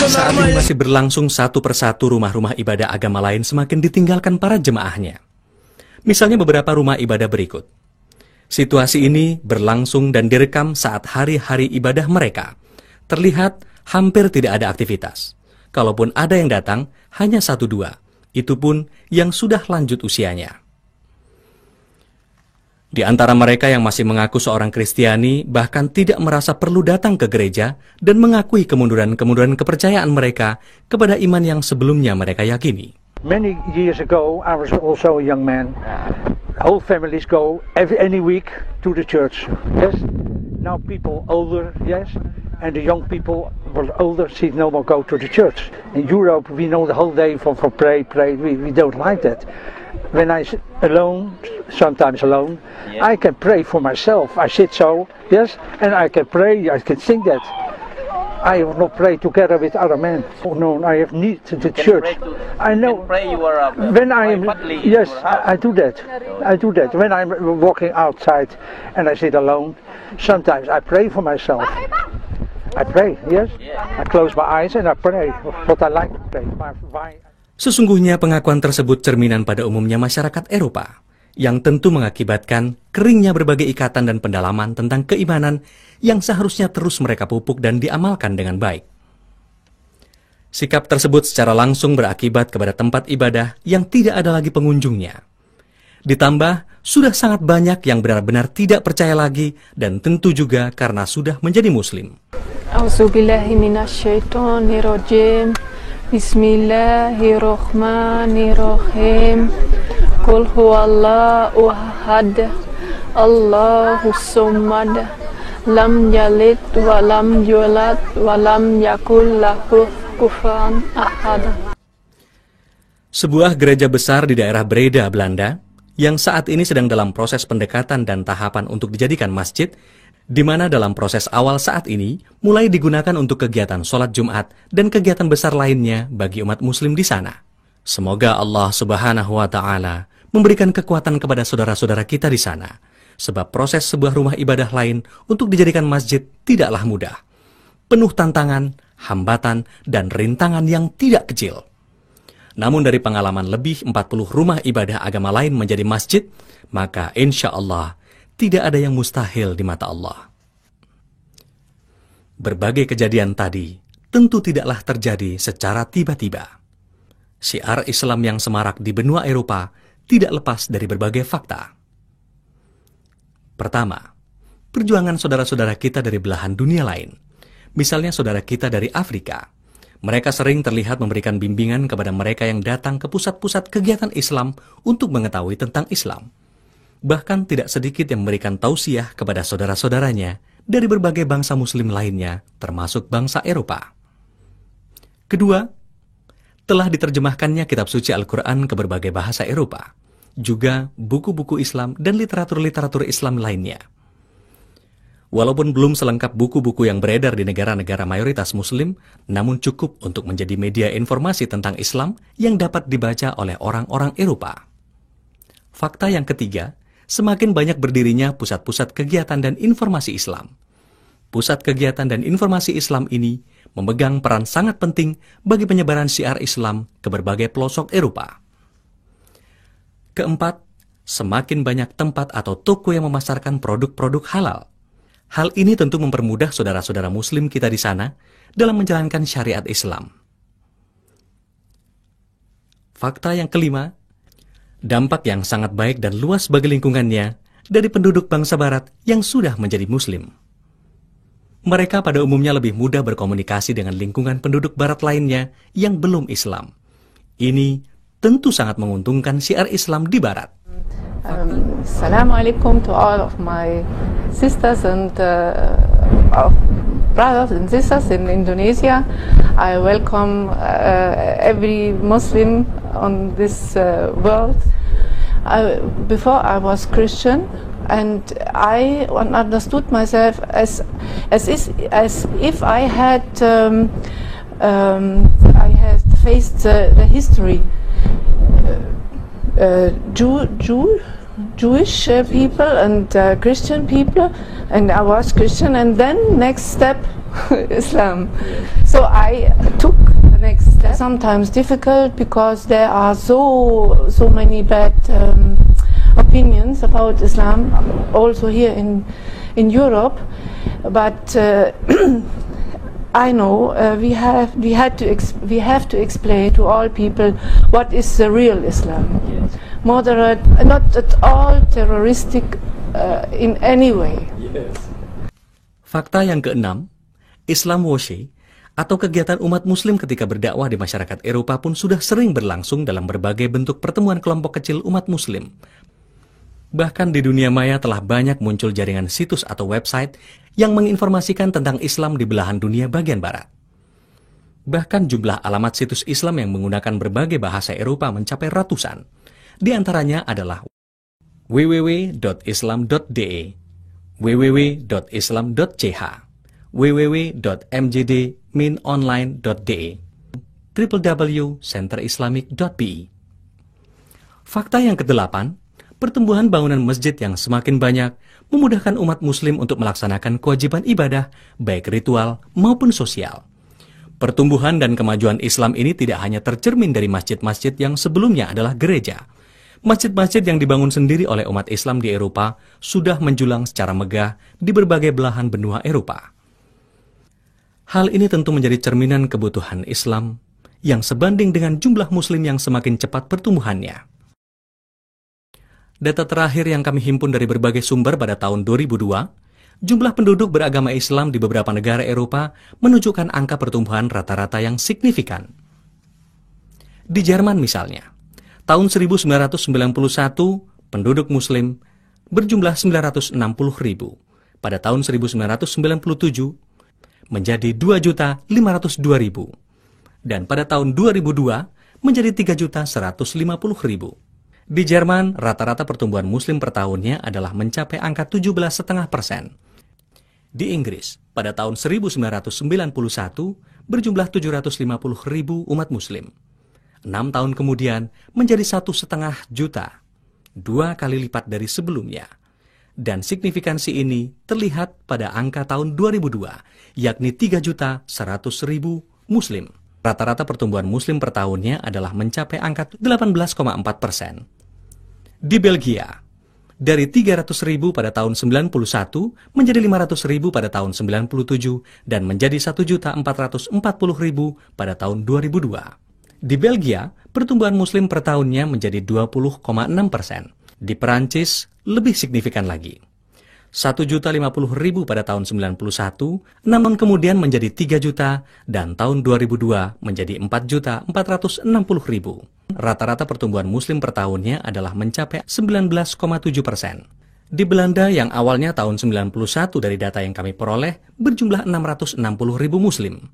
Saat ini masih berlangsung satu persatu rumah-rumah ibadah agama lain semakin ditinggalkan para jemaahnya. Misalnya beberapa rumah ibadah berikut. Situasi ini berlangsung dan direkam saat hari-hari ibadah mereka. Terlihat hampir tidak ada aktivitas. Kalaupun ada yang datang, hanya 1-2. Itu pun yang sudah lanjut usianya. Di antara mereka yang masih mengaku seorang Kristiani, bahkan tidak merasa perlu datang ke gereja dan mengakui kemunduran-kemunduran kepercayaan mereka kepada iman yang sebelumnya mereka yakini. Many years ago, I was also a young man. Whole families go any week to the church. Yes. Now people older, yes, and the young people were older, see no more go to the church. In Europe, we know the whole day for pray. We don't like that. When I alone, sometimes alone, yeah. I can pray for myself. I sit so, yes, and I can pray. I can sing that. I will not pray together with other men. Oh no, I have need to the church. I know. Pray you are when I am, yes, I do that. I do that. When I'm walking outside and I sit alone, sometimes I pray for myself. I pray, yes. I close my eyes and I pray what I like to pray. Sesungguhnya pengakuan tersebut cerminan pada umumnya masyarakat Eropa, yang tentu mengakibatkan keringnya berbagai ikatan dan pendalaman tentang keimanan yang seharusnya terus mereka pupuk dan diamalkan dengan baik. Sikap tersebut secara langsung berakibat kepada tempat ibadah yang tidak ada lagi pengunjungnya. Ditambah, sudah sangat banyak yang benar-benar tidak percaya lagi dan tentu juga karena sudah menjadi muslim. Auzubillahiminasyaitonirrajim. Bismillahirrahmanirrahim. Qul huwallahu ahad. Allahus samad. Lam yalid wa lam yulad wa lam yakul lahu kufuwan ahad. Sebuah gereja besar di daerah Breda, Belanda, yang saat ini sedang dalam proses pendekatan dan tahapan untuk dijadikan masjid, di mana dalam proses awal saat ini mulai digunakan untuk kegiatan sholat Jumat dan kegiatan besar lainnya bagi umat muslim di sana. Semoga Allah Subhanahu wa Ta'ala memberikan kekuatan kepada saudara-saudara kita di sana, sebab proses sebuah rumah ibadah lain untuk dijadikan masjid tidaklah mudah. Penuh tantangan, hambatan, dan rintangan yang tidak kecil. Namun dari pengalaman lebih 40 rumah ibadah agama lain menjadi masjid, maka insya Allah tidak ada yang mustahil di mata Allah. Berbagai kejadian tadi tentu tidaklah terjadi secara tiba-tiba. Syiar Islam yang semarak di benua Eropa tidak lepas dari berbagai fakta. Pertama, perjuangan saudara-saudara kita dari belahan dunia lain. Misalnya saudara kita dari Afrika. Mereka sering terlihat memberikan bimbingan kepada mereka yang datang ke pusat-pusat kegiatan Islam untuk mengetahui tentang Islam. Bahkan tidak sedikit yang memberikan tausiah kepada saudara-saudaranya dari berbagai bangsa muslim lainnya, termasuk bangsa Eropa. Kedua, telah diterjemahkannya kitab suci Al-Quran ke berbagai bahasa Eropa, juga buku-buku Islam dan literatur-literatur Islam lainnya. Walaupun belum selengkap buku-buku yang beredar di negara-negara mayoritas muslim, namun cukup untuk menjadi media informasi tentang Islam yang dapat dibaca oleh orang-orang Eropa. Fakta yang ketiga, semakin banyak berdirinya pusat-pusat kegiatan dan informasi Islam. Pusat kegiatan dan informasi Islam ini memegang peran sangat penting bagi penyebaran syiar Islam ke berbagai pelosok Eropa. Keempat, semakin banyak tempat atau toko yang memasarkan produk-produk halal. Hal ini tentu mempermudah saudara-saudara muslim kita di sana dalam menjalankan syariat Islam. Fakta yang kelima, dampak yang sangat baik dan luas bagi lingkungannya dari penduduk bangsa barat yang sudah menjadi muslim. Mereka pada umumnya lebih mudah berkomunikasi dengan lingkungan penduduk barat lainnya yang belum Islam. Ini tentu sangat menguntungkan syiar Islam di barat. Assalamualaikum to all of my sisters and brothers and sisters in Indonesia. I welcome every Muslim on this world. Before I was Christian, and I understood myself as if I had faced the history. Jewish people and Christian people, and I was Christian, and then next step Islam. So I took the next step. Sometimes difficult because there are so many bad opinions about Islam, also here in Europe. But I know we have to explain to all people what is the real Islam. Moderate, not at all terroristic in any way. Fakta yang keenam, Islam washing atau kegiatan umat muslim ketika berdakwah di masyarakat Eropa pun sudah sering berlangsung dalam berbagai bentuk pertemuan kelompok kecil umat muslim. Bahkan di dunia maya telah banyak muncul jaringan situs atau website yang menginformasikan tentang Islam di belahan dunia bagian barat. Bahkan jumlah alamat situs Islam yang menggunakan berbagai bahasa Eropa mencapai ratusan. Di antaranya adalah www.islam.de, www.islam.ch, www.mjdminonline.de, www.centerislamic.be. Fakta yang kedelapan, pertumbuhan bangunan masjid yang semakin banyak memudahkan umat muslim untuk melaksanakan kewajiban ibadah, baik ritual maupun sosial. Pertumbuhan dan kemajuan Islam ini tidak hanya tercermin dari masjid-masjid yang sebelumnya adalah gereja. Masjid-masjid yang dibangun sendiri oleh umat Islam di Eropa sudah menjulang secara megah di berbagai belahan benua Eropa. Hal ini tentu menjadi cerminan kebutuhan Islam yang sebanding dengan jumlah muslim yang semakin cepat pertumbuhannya. Data terakhir yang kami himpun dari berbagai sumber pada tahun 2002, jumlah penduduk beragama Islam di beberapa negara Eropa menunjukkan angka pertumbuhan rata-rata yang signifikan. Di Jerman misalnya, tahun 1991 penduduk muslim berjumlah 960.000, pada tahun 1997 menjadi 2.502.000, dan pada tahun 2002 menjadi 3.150.000. Di Jerman, rata-rata pertumbuhan muslim per tahunnya adalah mencapai angka 17,5%. Di Inggris, pada tahun 1991 berjumlah 750.000 umat muslim. 6 tahun kemudian menjadi 1,5 juta, 2 kali lipat dari sebelumnya. Dan signifikansi ini terlihat pada angka tahun 2002, yakni 3.100.000 muslim. Rata-rata pertumbuhan muslim per tahunnya adalah mencapai angka 18,4%. Di Belgia, dari 300.000 pada tahun 91 menjadi 500.000 pada tahun 97 dan menjadi 1.440.000 pada tahun 2002. Di Belgia, pertumbuhan muslim per tahunnya menjadi 20,6%. Di Perancis, lebih signifikan lagi. 1.050.000 pada tahun 91, namun kemudian menjadi 3 juta, dan tahun 2002 menjadi 4.460.000. Rata-rata pertumbuhan muslim per tahunnya adalah mencapai 19,7%. Di Belanda yang awalnya tahun 91 dari data yang kami peroleh berjumlah 660.000 muslim.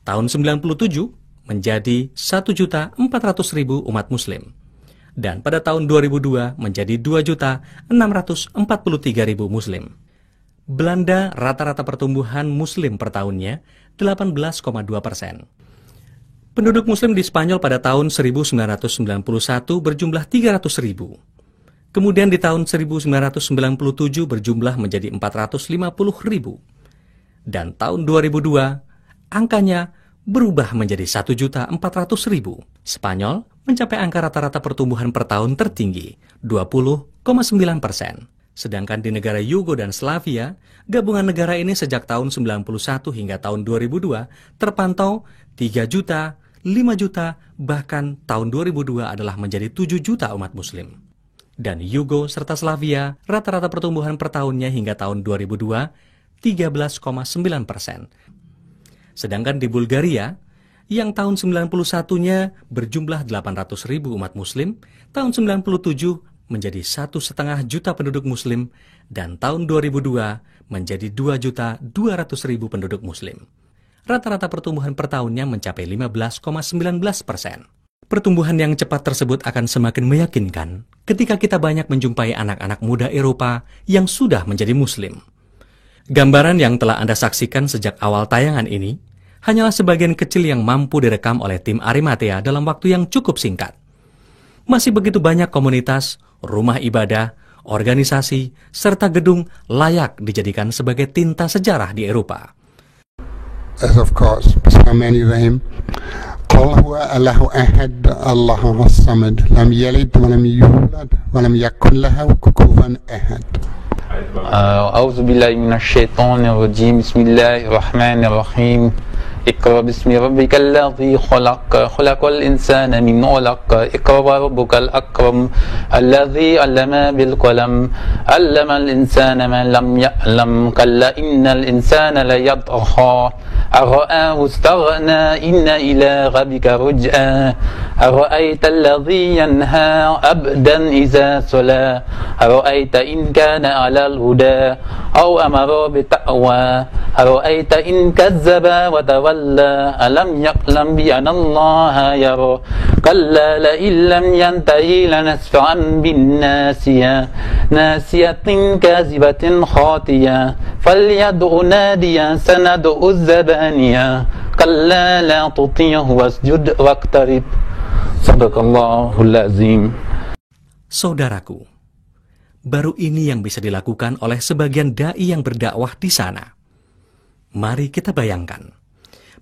Tahun 97 menjadi 1.400.000 umat muslim. Dan pada tahun 2002 menjadi 2.643.000 muslim. Belanda rata-rata pertumbuhan muslim per tahunnya 18,2%. Penduduk muslim di Spanyol pada tahun 1991 berjumlah 300.000. Kemudian di tahun 1997 berjumlah menjadi 450.000. Dan tahun 2002 angkanya berubah menjadi 1.400.000. Spanyol mencapai angka rata-rata pertumbuhan per tahun tertinggi, 20,9%. Sedangkan di negara Yugo dan Slavia, gabungan negara ini sejak tahun 91 hingga tahun 2002 terpantau 3 juta, 5 juta, bahkan tahun 2002 adalah menjadi 7 juta umat muslim. Dan Yugo serta Slavia, rata-rata pertumbuhan per tahunnya hingga tahun 2002, 13,9%. Sedangkan di Bulgaria, yang tahun 91-nya berjumlah 800.000 umat muslim, tahun 97 menjadi 1,5 juta penduduk muslim, dan tahun 2002 menjadi 2.200.000 penduduk muslim. Rata-rata pertumbuhan per tahunnya mencapai 15,19%. Pertumbuhan yang cepat tersebut akan semakin meyakinkan ketika kita banyak menjumpai anak-anak muda Eropa yang sudah menjadi muslim. Gambaran yang telah Anda saksikan sejak awal tayangan ini hanyalah sebagian kecil yang mampu direkam oleh tim Arimatea dalam waktu yang cukup singkat. Masih begitu banyak komunitas, rumah ibadah, organisasi, serta gedung layak dijadikan sebagai tinta sejarah di Eropa. is of course Bismillahirrahmanirrahim. Qul huwa Allahu ahad, Allahu as-samad, lam yalid wa lam yulad wa lam yakul lahu kufuwan ahad. A'udzu billahi minasyaitonir rajim. Bismillahirrahmanirrahim. Iqra bismi rabbikal ladzi khalaq, khalaqal insana min 'alaq, iqra wa rabbukal akram, alladzi 'allama bil qalam, 'allamal insana ma lam ya'lam, kalla innal insana la yatgha, ara'ahu istaghna, inna ila rabbika ruj'a, ara'aita alladzi yanha 'abdan idza sala, ara'aita in kana 'alal huda aw amara bitaqwa, ara'aita in kazzaba wa alam ya'lam bi anna Allah yara, kalla la illam yantahi lanasfa'an bin nasiyatin kazibatin khatiya, falyad'u nadiya sanad'u zabaniya, kalla la tuti'hu wasjud waqtarib. Sadaqallahul azim. Saudaraku, baru ini yang bisa dilakukan oleh sebagian dai yang berdakwah di sana. Mari kita bayangkan,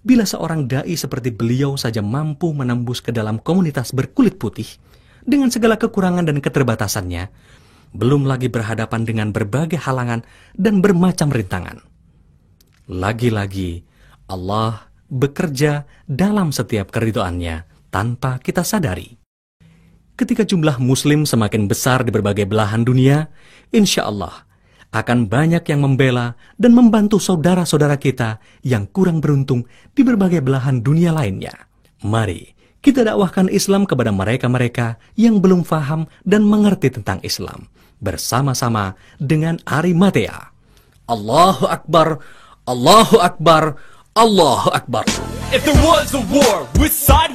bila seorang dai seperti beliau saja mampu menembus ke dalam komunitas berkulit putih dengan segala kekurangan dan keterbatasannya, belum lagi berhadapan dengan berbagai halangan dan bermacam rintangan. Lagi-lagi, Allah bekerja dalam setiap keridhoannya tanpa kita sadari. Ketika jumlah muslim semakin besar di berbagai belahan dunia, insya Allah akan banyak yang membela dan membantu saudara-saudara kita yang kurang beruntung di berbagai belahan dunia lainnya. Mari kita dakwahkan Islam kepada mereka-mereka yang belum paham dan mengerti tentang Islam, bersama-sama dengan Ari Matea. Allahu Akbar, Allahu Akbar, Allahu Akbar. If there was a war with science